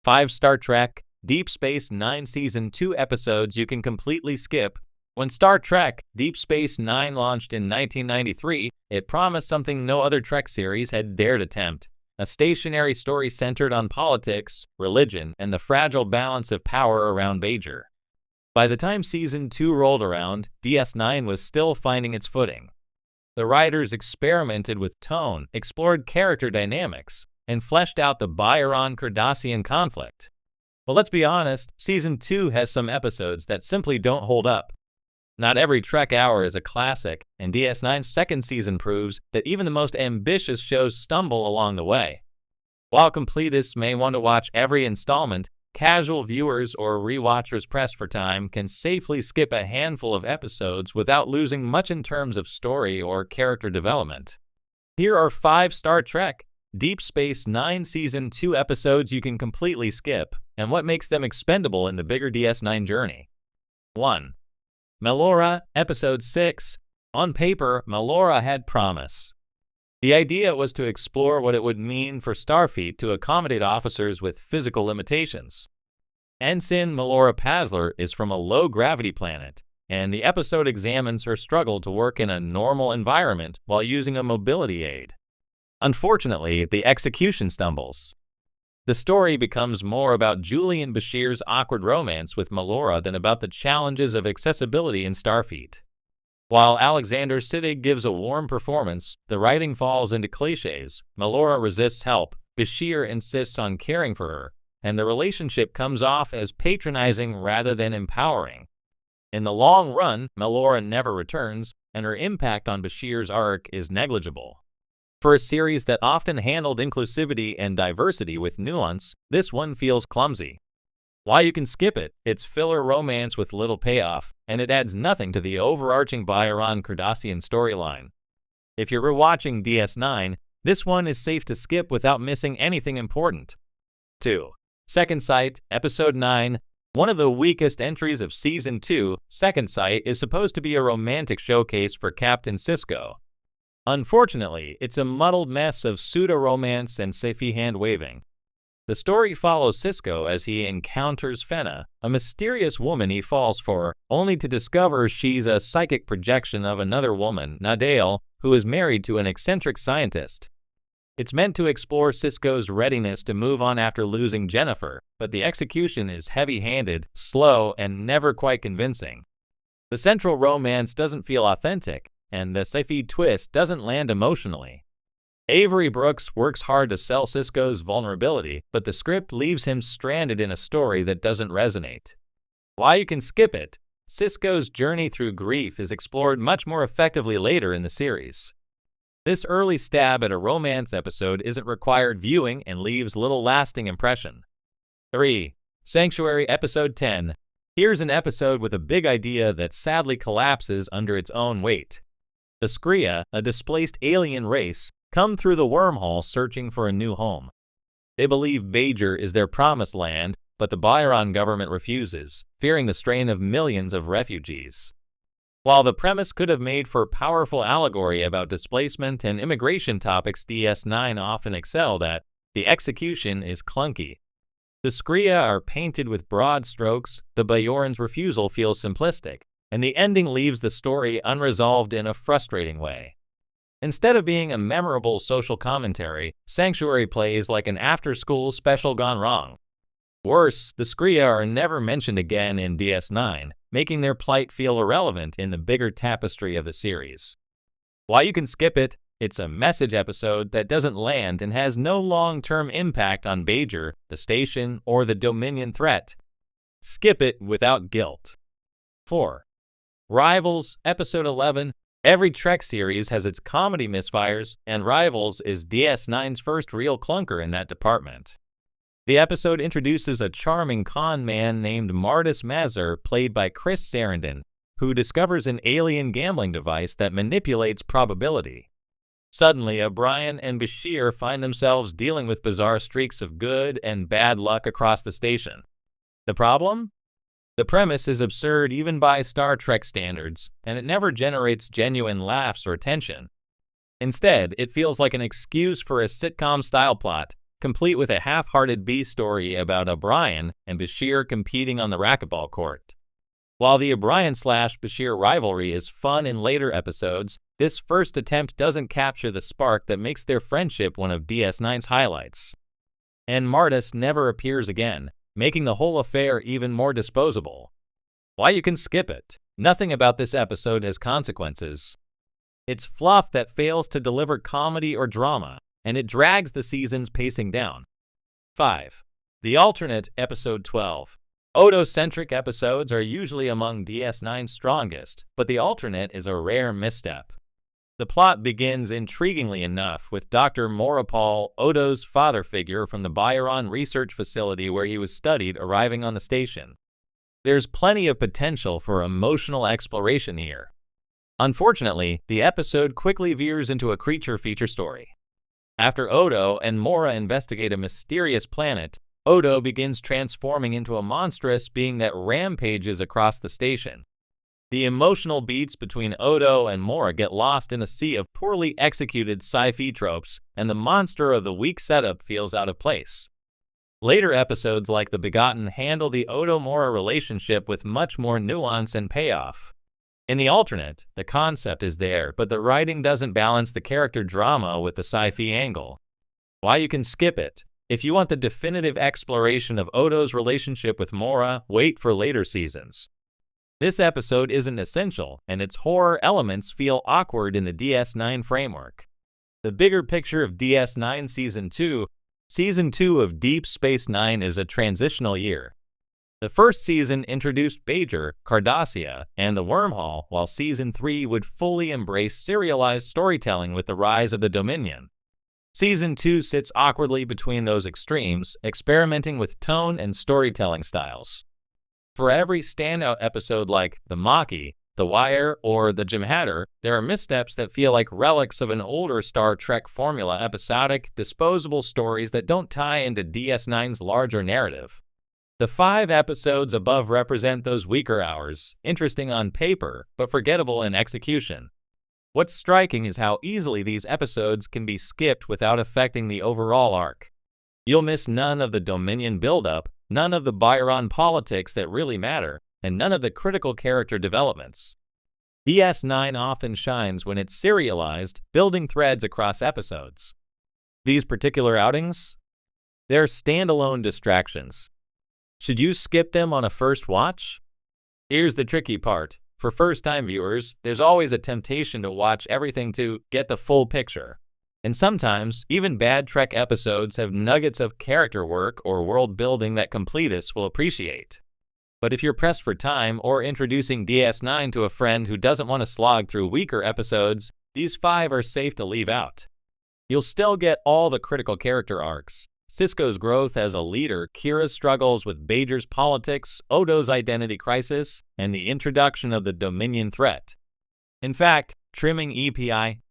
5 Star Trek Deep Space Nine Season 2 episodes you can completely skip. When Star Trek Deep Space Nine launched in 1993, it promised something no other Trek series had dared attempt. A stationary story centered on politics, religion, and the fragile balance of power around Bajor. By the time Season 2 rolled around, DS9 was still finding its footing. The writers experimented with tone, explored character dynamics, and fleshed out the Bajoran-Cardassian conflict. But let's be honest, Season 2 has some episodes that simply don't hold up. Not every Trek hour is a classic, and DS9's second season proves that even the most ambitious shows stumble along the way. While completists may want to watch every installment, casual viewers or rewatchers pressed for time can safely skip a handful of episodes without losing much in terms of story or character development. Here are 5 Star Trek Deep Space Nine Season 2 episodes you can completely skip, and what makes them expendable in the bigger DS9 journey. 1. Melora, Episode 6. On paper, Melora had promise. The idea was to explore what it would mean for Starfleet to accommodate officers with physical limitations. Ensign Melora Pasler is from a low-gravity planet, and the episode examines her struggle to work in a normal environment while using a mobility aid. Unfortunately, the execution stumbles. The story becomes more about Julian Bashir's awkward romance with Melora than about the challenges of accessibility in Starfleet. While Alexander Siddig gives a warm performance, the writing falls into cliches. Melora resists help, Bashir insists on caring for her, and the relationship comes off as patronizing rather than empowering. In the long run, Melora never returns, and her impact on Bashir's arc is negligible. For a series that often handled inclusivity and diversity with nuance, this one feels clumsy. Why you can skip it, it's filler romance with little payoff, and it adds nothing to the overarching Bajoran-Cardassian storyline. If you're rewatching DS9, this one is safe to skip without missing anything important. 2. Second Sight, Episode 9. One of the weakest entries of Season 2, Second Sight is supposed to be a romantic showcase for Captain Sisko. Unfortunately, it's a muddled mess of pseudo-romance and sci-fi hand-waving. The story follows Sisko as he encounters Fenna, a mysterious woman he falls for, only to discover she's a psychic projection of another woman, Nadale, who is married to an eccentric scientist. It's meant to explore Sisko's readiness to move on after losing Jennifer, but the execution is heavy-handed, slow, and never quite convincing. The central romance doesn't feel authentic, and the sci-fi twist doesn't land emotionally. Avery Brooks works hard to sell Sisko's vulnerability, but the script leaves him stranded in a story that doesn't resonate. While you can skip it, Sisko's journey through grief is explored much more effectively later in the series. This early stab at a romance episode isn't required viewing and leaves little lasting impression. 3. Sanctuary Episode 10. Here's an episode with a big idea that sadly collapses under its own weight. The Skria, a displaced alien race, come through the wormhole searching for a new home. They believe Bajor is their promised land, but the Bajoran government refuses, fearing the strain of millions of refugees. While the premise could have made for powerful allegory about displacement and immigration topics DS9 often excelled at, the execution is clunky. The Skria are painted with broad strokes, the Bajoran's refusal feels simplistic, and the ending leaves the story unresolved in a frustrating way. Instead of being a memorable social commentary, Sanctuary plays like an after-school special gone wrong. Worse, the Skria are never mentioned again in DS9, making their plight feel irrelevant in the bigger tapestry of the series. While you can skip it, it's a message episode that doesn't land and has no long-term impact on Bajor, the station, or the Dominion threat. Skip it without guilt. 4. Rivals, Episode 11. Every Trek series has its comedy misfires, and Rivals is DS9's first real clunker in that department. The episode introduces a charming con man named Mardis Mazur, played by Chris Sarandon, who discovers an alien gambling device that manipulates probability. Suddenly, O'Brien and Bashir find themselves dealing with bizarre streaks of good and bad luck across the station. The problem? The premise is absurd even by Star Trek standards, and it never generates genuine laughs or tension. Instead, it feels like an excuse for a sitcom-style plot, complete with a half-hearted B-story about O'Brien and Bashir competing on the racquetball court. While the O'Brien/Bashir rivalry is fun in later episodes, this first attempt doesn't capture the spark that makes their friendship one of DS9's highlights. And Martis never appears again, making the whole affair even more disposable. Why you can skip it. Nothing about this episode has consequences. It's fluff that fails to deliver comedy or drama, and it drags the season's pacing down. 5. The alternate, episode 12. Odo-centric episodes are usually among DS9's strongest, but the alternate is a rare misstep. The plot begins intriguingly enough with Dr. Morapal, Odo's father figure from the Byron research facility where he was studied, arriving on the station. There's plenty of potential for emotional exploration here. Unfortunately, the episode quickly veers into a creature feature story. After Odo and Mora investigate a mysterious planet, Odo begins transforming into a monstrous being that rampages across the station. The emotional beats between Odo and Mora get lost in a sea of poorly executed sci-fi tropes, and the monster of the week setup feels out of place. Later episodes like The Begotten handle the Odo-Mora relationship with much more nuance and payoff. In the alternate, the concept is there, but the writing doesn't balance the character drama with the sci-fi angle. Why you can skip it. If you want the definitive exploration of Odo's relationship with Mora, wait for later seasons. This episode isn't essential, and its horror elements feel awkward in the DS9 framework. The bigger picture of DS9 Season 2 of Deep Space Nine is a transitional year. The first season introduced Bajor, Cardassia, and the Wormhole, while Season 3 would fully embrace serialized storytelling with the rise of the Dominion. Season 2 sits awkwardly between those extremes, experimenting with tone and storytelling styles. For every standout episode like The Maquis, The Wire, or The Jem'Hadar, there are missteps that feel like relics of an older Star Trek formula, episodic, disposable stories that don't tie into DS9's larger narrative. The 5 episodes above represent those weaker hours, interesting on paper, but forgettable in execution. What's striking is how easily these episodes can be skipped without affecting the overall arc. You'll miss none of the Dominion buildup, none of the Byron politics that really matter, and none of the critical character developments. DS9 often shines when it's serialized, building threads across episodes. These particular outings? They're standalone distractions. Should you skip them on a first watch? Here's the tricky part. For first-time viewers, there's always a temptation to watch everything to get the full picture. And sometimes, even bad Trek episodes have nuggets of character work or world building that completists will appreciate. But if you're pressed for time or introducing DS9 to a friend who doesn't want to slog through weaker episodes, these 5 are safe to leave out. You'll still get all the critical character arcs. Sisko's growth as a leader, Kira's struggles with Bajor's politics, Odo's identity crisis, and the introduction of the Dominion threat. In fact, trimming EPI